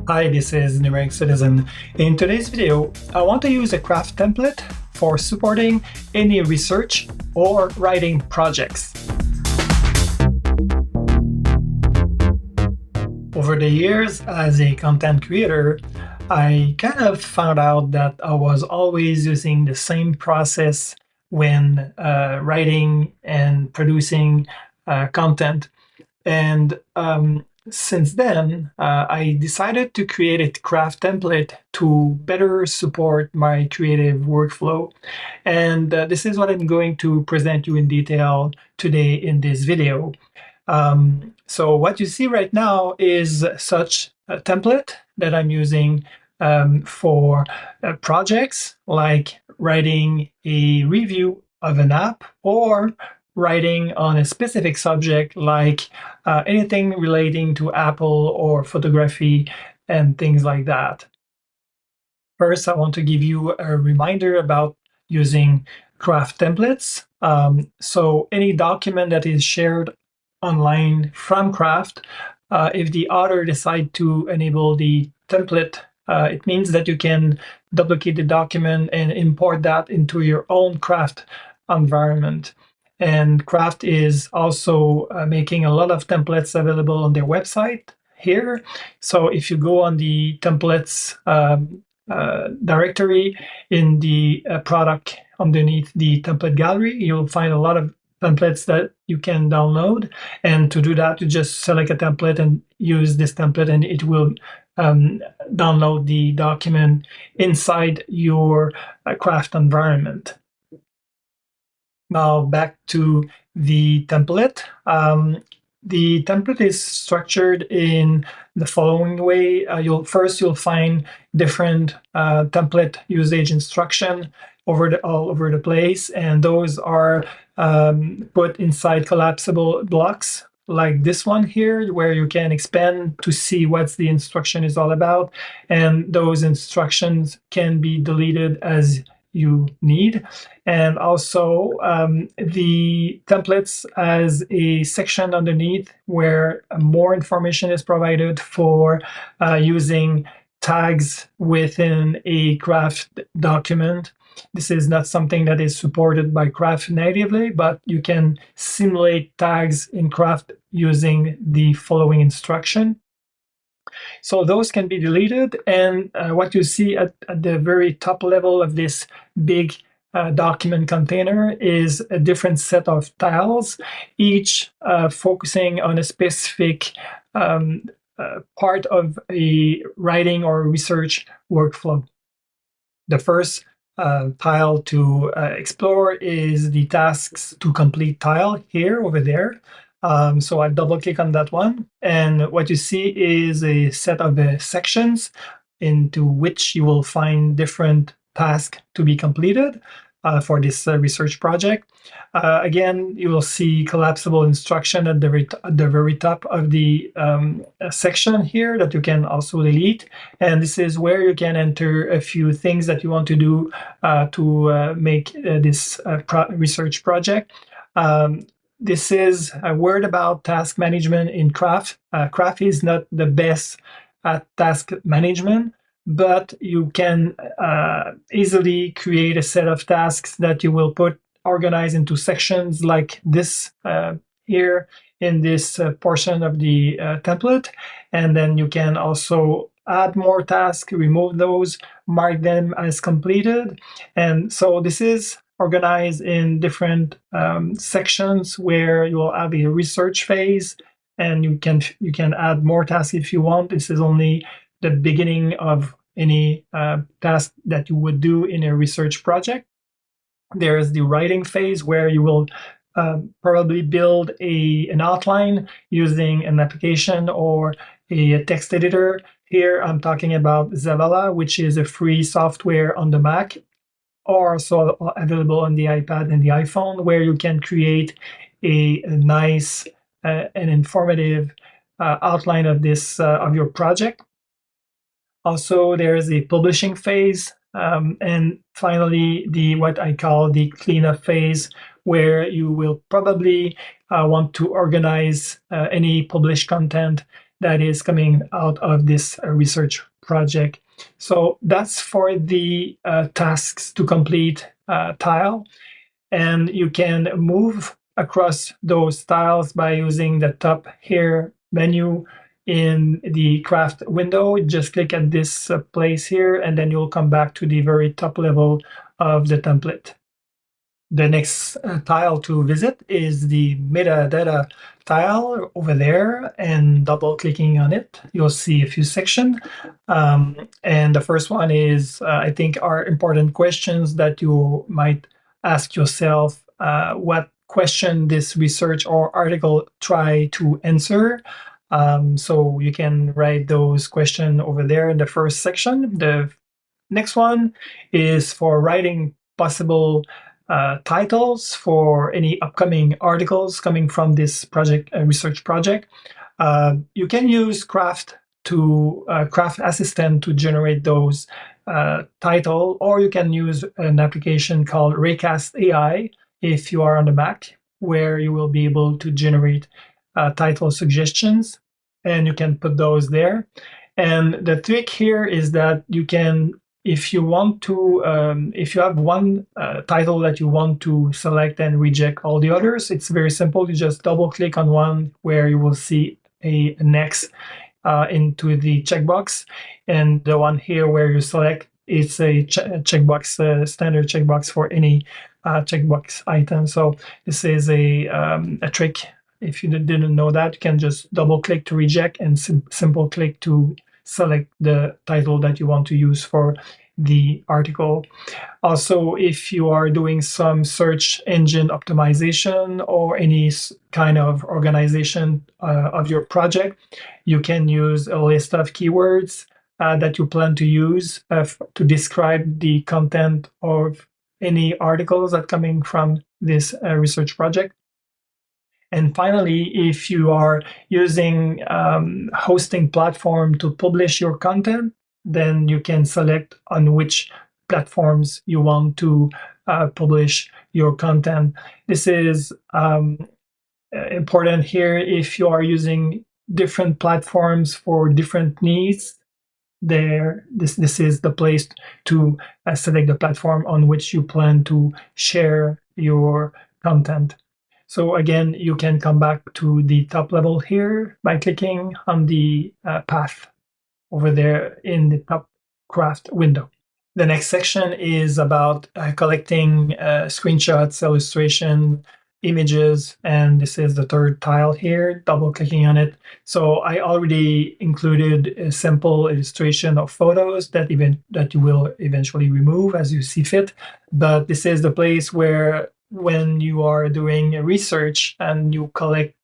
Hi, this is Numeric Citizen. In today's video, I want to use a craft template for supporting any research or writing projects. Over the years, as a content creator, I kind of found out that I was always using the same process when writing and producing content. And since then, I decided to create a craft template to better support my creative workflow. And this is what I'm going to present you in detail today in this video. So what you see right now is such a template that I'm using for projects like writing a review of an app or writing on a specific subject like anything relating to Apple or photography and things like that. First, I want to give you a reminder about using craft templates. So any document that is shared online from Craft, if the author decides to enable the template, it means that you can duplicate the document and import that into your own Craft environment. And Craft is also making a lot of templates available on their website here. So if you go on the templates directory in the product underneath the template gallery, you'll find a lot of templates that you can download. And to do that, you just select a template and use this template, and it will download the document inside your craft environment. Now back to the template. The template is structured in the following way. You'll find different template usage instruction all over the place, and those are put inside collapsible blocks like this one here, where you can expand to see what the instruction is all about, and those instructions can be deleted as you need. And also the templates as a section underneath where more information is provided for using tags within a Craft document. This is not something that is supported by Craft natively, but you can simulate tags in Craft using the following instruction. So those can be deleted, and what you see at the very top level of this big document container is a different set of tiles, each focusing on a specific part of a writing or research workflow. The first tile to explore is the tasks to complete tile here over there. So I double click on that one, and what you see is a set of sections into which you will find different tasks to be completed for this research project. Again, you will see collapsible instruction at the very top of the section here that you can also delete. And this is where you can enter a few things that you want to do to make this research project. This is a word about task management in Craft. Craft is not the best at task management, but you can easily create a set of tasks that you will organize into sections like this here in this portion of the template. And then you can also add more tasks, remove those, mark them as completed. And so this is organized in different sections where you will have a research phase, and you can add more tasks if you want. This is only the beginning of any task that you would do in a research project. There's the writing phase where you will probably build an outline using an application or a text editor. Here I'm talking about Zavala, which is a free software on the Mac, or also available on the iPad and the iPhone, where you can create a nice and informative outline of this of your project. Also, there is a publishing phase, and finally what I call the cleanup phase, where you will probably want to organize any published content that is coming out of this research project. So that's for the tasks to complete tile. And you can move across those tiles by using the top here menu in the craft window. Just click at this place here, and then you'll come back to the very top level of the template. The next tile to visit is the metadata tile over there, and double clicking on it, you'll see a few sections. And the first one is, I think, are important questions that you might ask yourself, what question this research or article try to answer. So you can write those questions over there in the first section. The next one is for writing possible titles for any upcoming articles coming from this project, research project. You can use Craft Assistant to generate those title, or you can use an application called Raycast AI if you are on the Mac, where you will be able to generate title suggestions, and you can put those there. And the trick here is that you can, if you want to, if you have one title that you want to select and reject all the others, it's very simple. You just double click on one where you will see a next into the checkbox, and the one here where you select, it's a checkbox, standard checkbox for any checkbox item. So this is a trick. If you didn't know that, you can just double click to reject and simple click to select the title that you want to use for the article. Also, if you are doing some search engine optimization or any kind of organization of your project, you can use a list of keywords that you plan to use to describe the content of any articles that coming from this research project. And finally, if you are using hosting platform to publish your content, then you can select on which platforms you want to publish your content. This is important here if you are using different platforms for different needs. This is the place to select the platform on which you plan to share your content. So again, you can come back to the top level here by clicking on the path over there in the top craft window. The next section is about collecting screenshots, illustration, images, and this is the third tile here, double clicking on it. So I already included a simple illustration of photos that you will eventually remove as you see fit. But this is the place where when you are doing research and you collect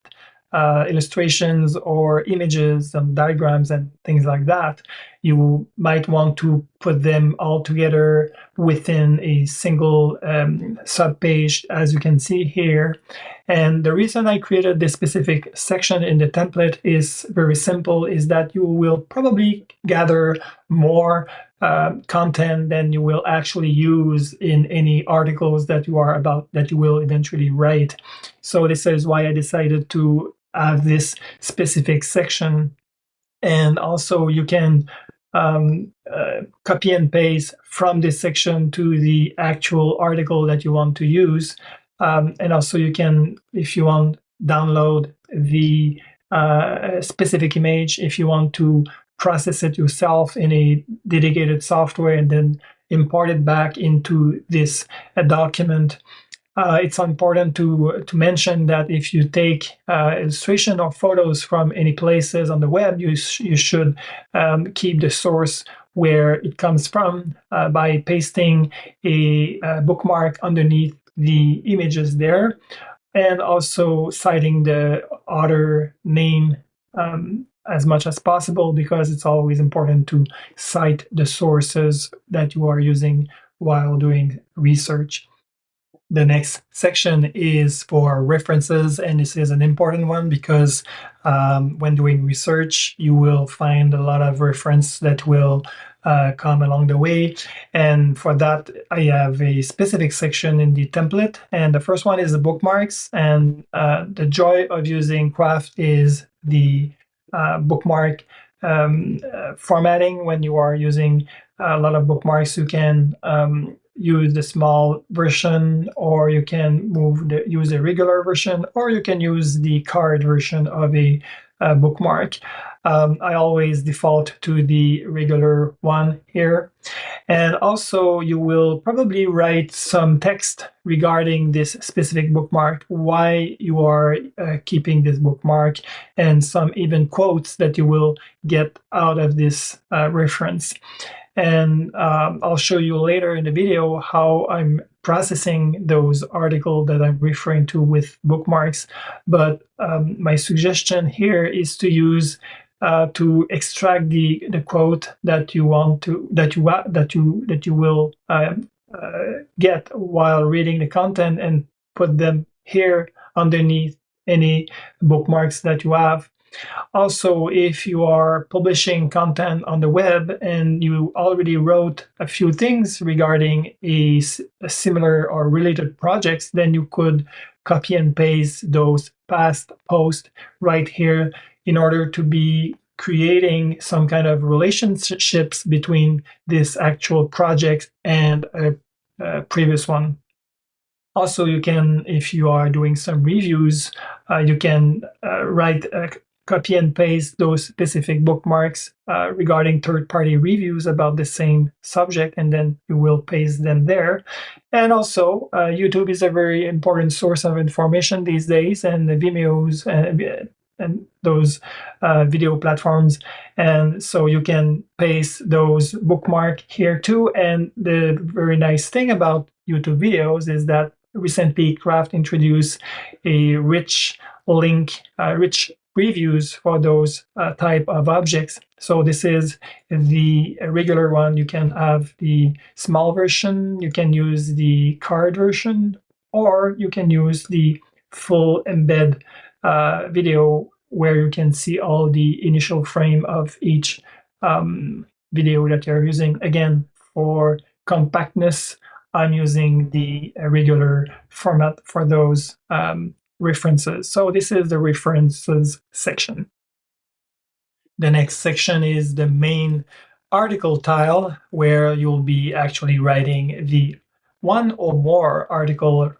illustrations or images and diagrams and things like that, you might want to put them all together within a single subpage, as you can see here. And the reason I created this specific section in the template is very simple, is that you will probably gather more content than you will actually use in any articles that you will eventually write. So this is why I decided to have this specific section. And also you can copy and paste from this section to the actual article that you want to use. And also you can, if you want, download the specific image if you want to process it yourself in a dedicated software and then import it back into this document. It's important to mention that if you take illustration or photos from any places on the web, you should keep the source where it comes from by pasting a bookmark underneath the images there, and also citing the author name as much as possible, because it's always important to cite the sources that you are using while doing research. The next section is for references, and this is an important one because when doing research, you will find a lot of reference that will come along the way. And for that, I have a specific section in the template. And the first one is the bookmarks. And the joy of using Craft is the bookmark formatting. When you are using a lot of bookmarks, you can use the small version, or you can use the regular version, or you can use the card version of a bookmark. I always default to the regular one here. And also, you will probably write some text regarding this specific bookmark, why you are keeping this bookmark, and some even quotes that you will get out of this reference. And I'll show you later in the video how I'm processing those articles that I'm referring to with bookmarks. But my suggestion here is to use to extract the quote that you want to that you will get while reading the content, and put them here underneath any bookmarks that you have. Also, if you are publishing content on the web and you already wrote a few things regarding a similar or related projects, then you could copy and paste those past posts right here in order to be creating some kind of relationships between this actual project and a previous one. Also, you can, if you are doing some reviews, you can write copy and paste those specific bookmarks regarding third-party reviews about the same subject, and then you will paste them there. And also, YouTube is a very important source of information these days, and the Vimeos and those video platforms. And so you can paste those bookmark here too. And the very nice thing about YouTube videos is that recently Craft introduced a rich previews for those type of objects. So this is the regular one. You can have the small version, you can use the card version, or you can use the full embed video, where you can see all the initial frame of each video that you're using. Again, for compactness, I'm using the regular format for those references. So this is the references section. The next section is the main article tile, where you'll be actually writing the one or more article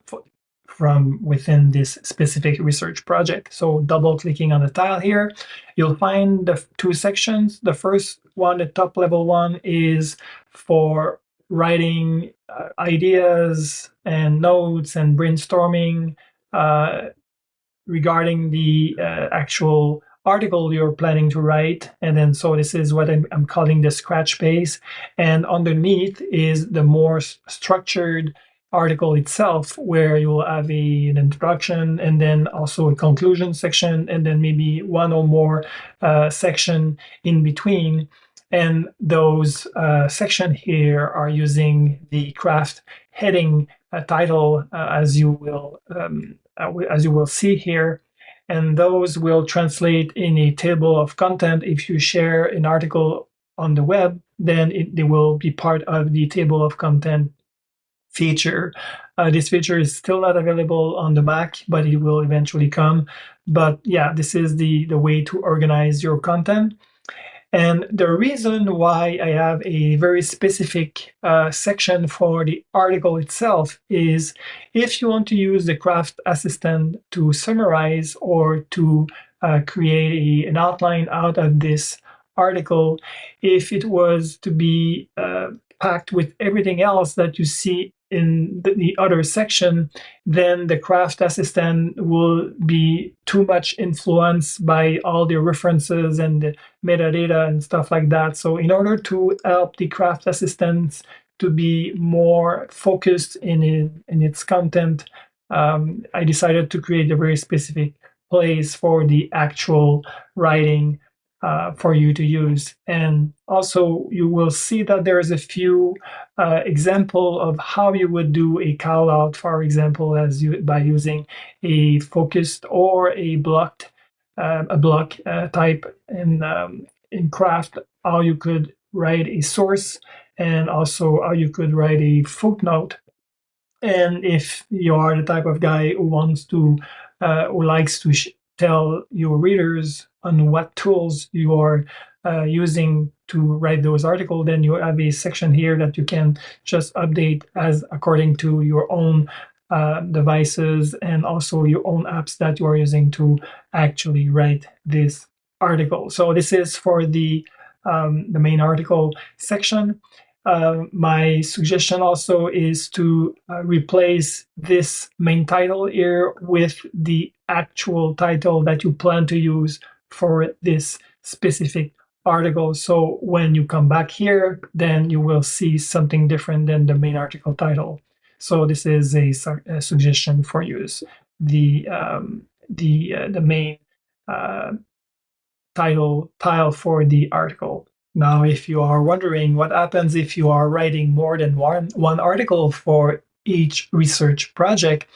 from within this specific research project. So double clicking on the tile here, you'll find the two sections. The first one, the top level one, is for writing ideas and notes and brainstorming regarding the actual article you're planning to write. And then, so this is what I'm calling the scratch page. And underneath is the more structured article itself, where you'll have an introduction, and then also a conclusion section, and then maybe one or more section in between. And those section here are using the Craft heading title, as you will see here. And those will translate in a table of content. If you share an article on the web, then they will be part of the table of content feature. This feature is still not available on the Mac, but it will eventually come. But yeah, this is the way to organize your content. And the reason why I have a very specific section for the article itself is, if you want to use the Craft Assistant to summarize or to create an outline out of this article, if it was to be packed with everything else that you see in the other section, then the Craft Assistant will be too much influenced by all the references and the metadata and stuff like that. So in order to help the Craft Assistant to be more focused in its content, I decided to create a very specific place for the actual writing for you to use. And also, you will see that there's a few example of how you would do a call out, for example, by using a focused or a block type in Craft, how you could write a source, and also how you could write a footnote. And if you are the type of guy who wants to who likes tell your readers on what tools you are using to write those articles, then you have a section here that you can just update as according to your own devices and also your own apps that you are using to actually write this article. So this is for the main article section. My suggestion also is to replace this main title here with the actual title that you plan to use for this specific article. So when you come back here, then you will see something different than the main article title. So this is a suggestion for use the main uh, title tile for the article. Now, if you are wondering what happens if you are writing more than one article for each research project,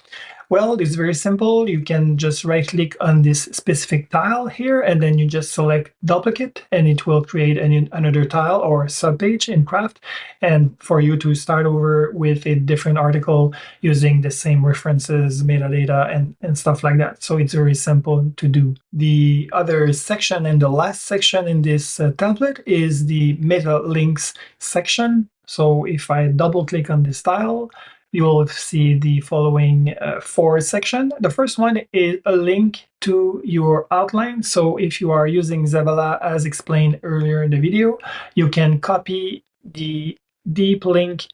well, it's very simple. You can just right click on this specific tile here, and then you just select duplicate, and it will create another tile or subpage in Craft, and for you to start over with a different article using the same references, metadata, and stuff like that. So it's very simple to do. The other section and the last section in this template is the meta links section. So if I double click on this tile, you will see the following four sections. The first one is a link to your outline. So if you are using Zabala as explained earlier in the video, you can copy the deep link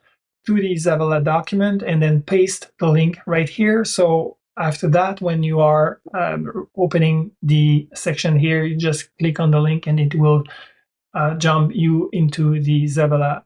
to the Zabala document and then paste the link right here. So after that, when you are opening the section here, you just click on the link and it will jump you into the Zabala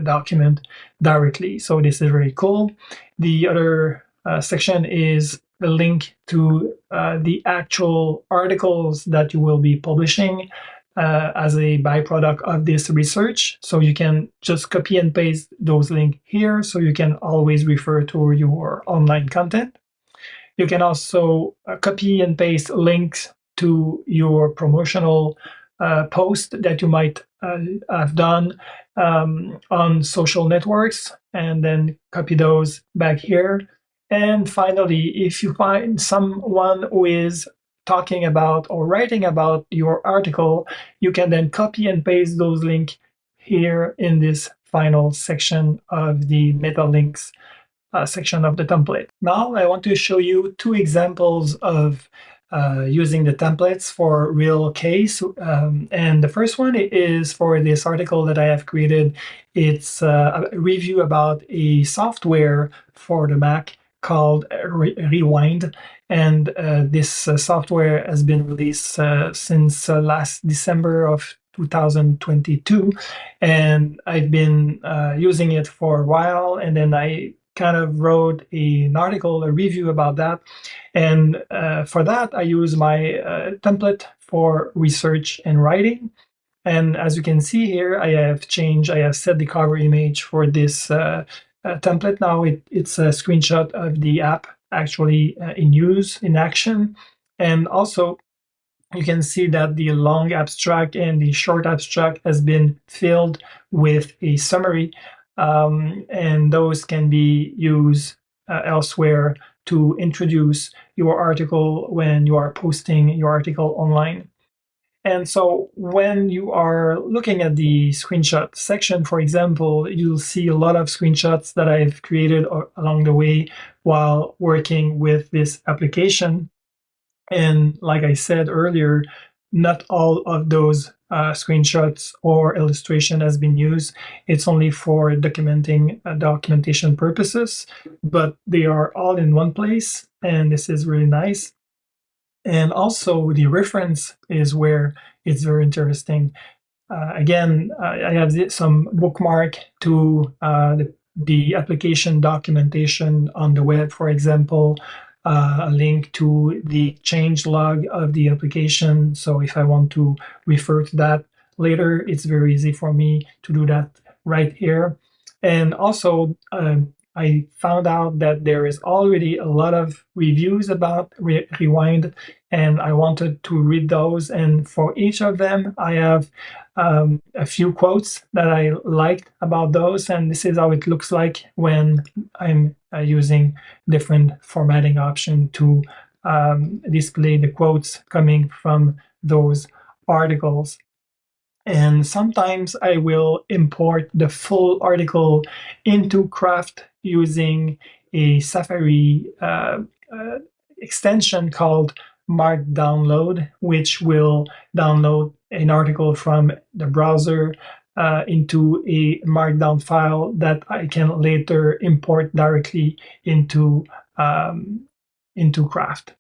document directly. So this is very cool. The other section is a link to the actual articles that you will be publishing as a byproduct of this research. So you can just copy and paste those links here so you can always refer to your online content. You can also copy and paste links to your promotional post that you might have done on social networks, and then copy those back here. And finally, if you find someone who is talking about or writing about your article, you can then copy and paste those links here in this final section of the meta links section of the template. Now I want to show you two examples of using the templates for real case. And the first one is for this article that I have created. It's a review about a software for the Mac called Rewind. And this software has been released since last December of 2022. And I've been using it for a while. And then I kind of wrote an article, a review about that. And for that, I use my template for research and writing. And as you can see here, I have set the cover image for this template. Now it's a screenshot of the app actually in use, in action. And also, you can see that the long abstract and the short abstract has been filled with a summary. And those can be used elsewhere to introduce your article when you are posting your article online. And so when you are looking at the screenshot section, for example, you'll see a lot of screenshots that I've created along the way while working with this application. And like I said earlier, not all of those screenshots or illustration has been used. It's only for documenting documentation purposes, but they are all in one place, and this is really nice. And also the reference is where it's very interesting. Again, I have some bookmark to the application documentation on the web, for example, a link to the change log of the application. So if I want to refer to that later, it's very easy for me to do that right here. And also, I found out that there is already a lot of reviews about Rewind, and I wanted to read those. And for each of them, I have a few quotes that I liked about those, and this is how it looks like when I'm using different formatting option to display the quotes coming from those articles. And sometimes I will import the full article into Craft using a Safari extension called markdown, which will download an article from the browser into a markdown file that I can later import directly into Craft.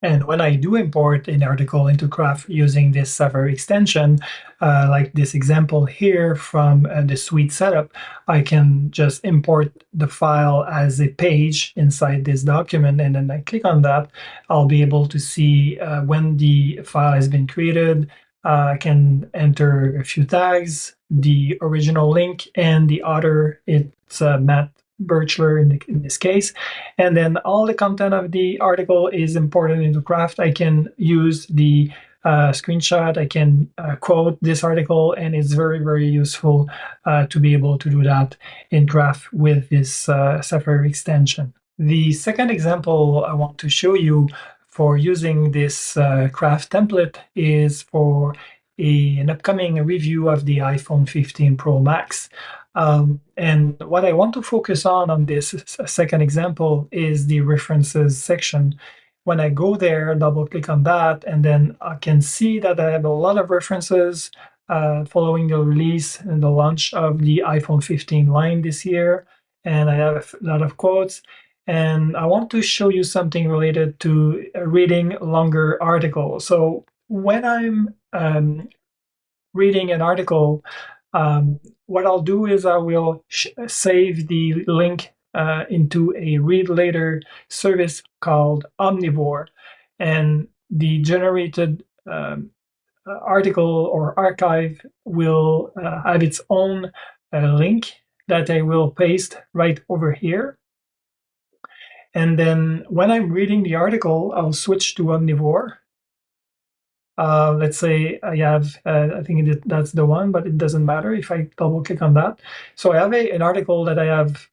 And when I do import an article into Craft using this Safari extension, like this example here from the Suite setup, I can just import the file as a page inside this document, and then I click on that. I'll be able to see when the file has been created. I can enter a few tags, the original link, and the author. It's Matt Birchler in this case. And then all the content of the article is imported into Craft. I can use the screenshot, I can quote this article, and it's very, very useful to be able to do that in Craft with this Safari extension. The second example I want to show you for using this Craft template is for an upcoming review of the iPhone 15 Pro Max. And what I want to focus on this second example is the references section. When I go there, double click on that, and then I can see that I have a lot of references following the release and the launch of the iPhone 15 line this year. And I have a lot of quotes. And I want to show you something related to reading longer articles. So when I'm reading an article, what I'll do is I will save the link into a read later service called Omnivore, and the generated article or archive will have its own link that I will paste right over here. And then when I'm reading the article, I'll switch to Omnivore. Let's say I have, I think that's the one, but it doesn't matter if I double click on that. So I have an article that I have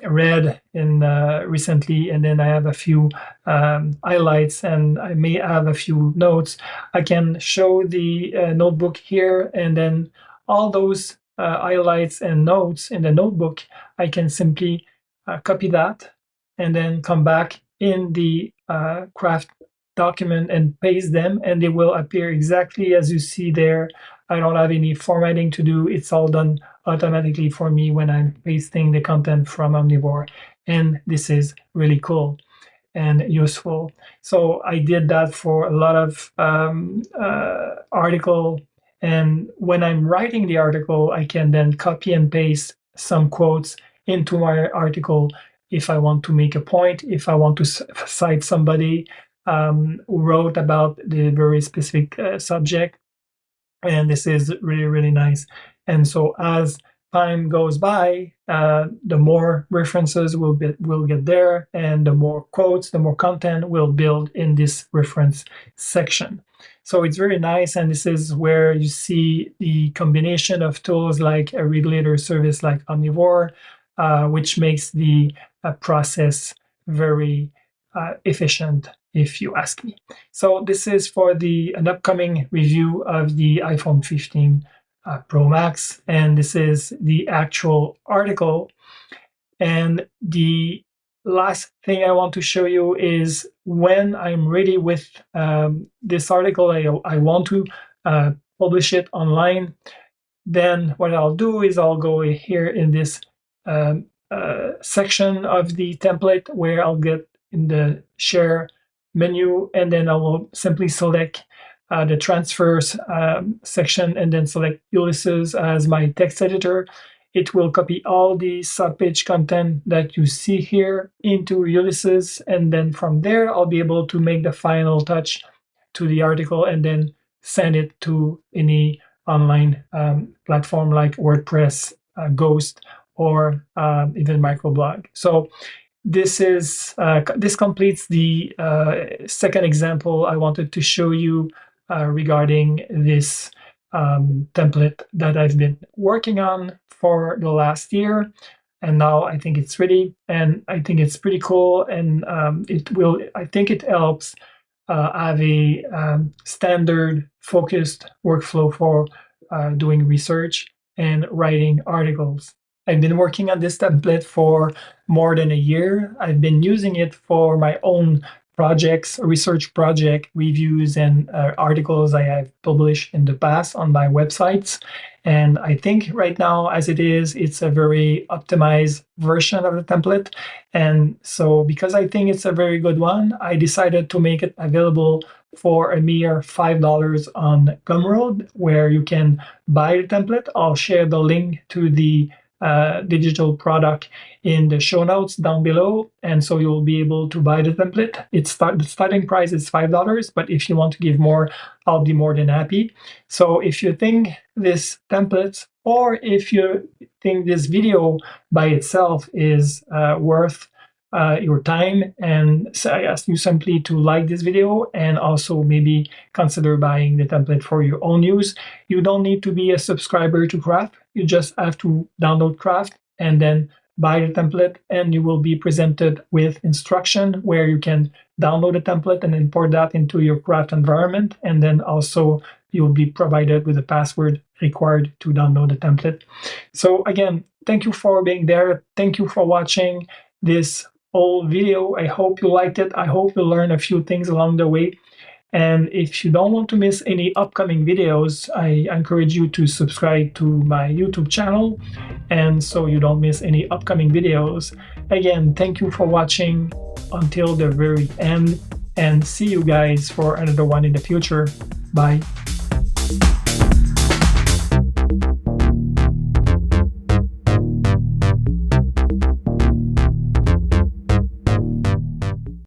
read in recently, and then I have a few highlights, and I may have a few notes. I can show the notebook here, and then all those highlights and notes in the notebook, I can simply copy that and then come back in the Craft document and paste them, and they will appear exactly as you see there. I don't have any formatting to do. It's all done automatically for me when I'm pasting the content from Omnivore. And this is really cool and useful. So I did that for a lot of article. And when I'm writing the article, I can then copy and paste some quotes into my article if I want to make a point, if I want to cite somebody who wrote about the very specific subject. And this is really, really nice. And so as time goes by, the more references will get there, and the more quotes, the more content will build in this reference section. So it's very nice, and this is where you see the combination of tools like a read later service like Omnivore, which makes the process very efficient, if you ask me. So this is for an upcoming review of the iPhone 15 Pro Max, and this is the actual article. And the last thing I want to show you is when I'm ready with this article, I want to publish it online. Then what I'll do is I'll go here in this section of the template where I'll get in the share menu, and then I will simply select the transfers section and then select Ulysses as my text editor. It will copy all the subpage content that you see here into Ulysses, and then from there I'll be able to make the final touch to the article and then send it to any online platform like WordPress, Ghost, or even microblog. So this completes the second example I wanted to show you regarding this template that I've been working on for the last year. and now I think it's ready, and I think it's pretty cool, and I think it helps have a standard focused workflow for doing research and writing articles. I've been working on this template for more than a year. I've been using it for my own projects, research project reviews, and articles I have published in the past on my websites. And I think right now, as it is, it's a very optimized version of the template. And so, because I think it's a very good one, I decided to make it available for a mere $5 on Gumroad, where you can buy the template. I'll share the link to the digital product in the show notes down below, and so you'll be able to buy the template. The starting price is $5, but if you want to give more, I'll be more than happy. So if you think this template, or if you think this video by itself is worth your time, and so I ask you simply to like this video and also maybe consider buying the template for your own use. You don't need to be a subscriber to Craft. You just have to download Craft and then buy the template, and you will be presented with instruction where you can download the template and import that into your Craft environment, and then also you'll be provided with a password required to download the template. So again, thank you for being there. Thank you for watching this whole video. I hope you liked it. I hope you learned a few things along the way. And if you don't want to miss any upcoming videos, I encourage you to subscribe to my YouTube channel, and so you don't miss any upcoming videos. Again, thank you for watching until the very end, and see you guys for another one in the future. Bye.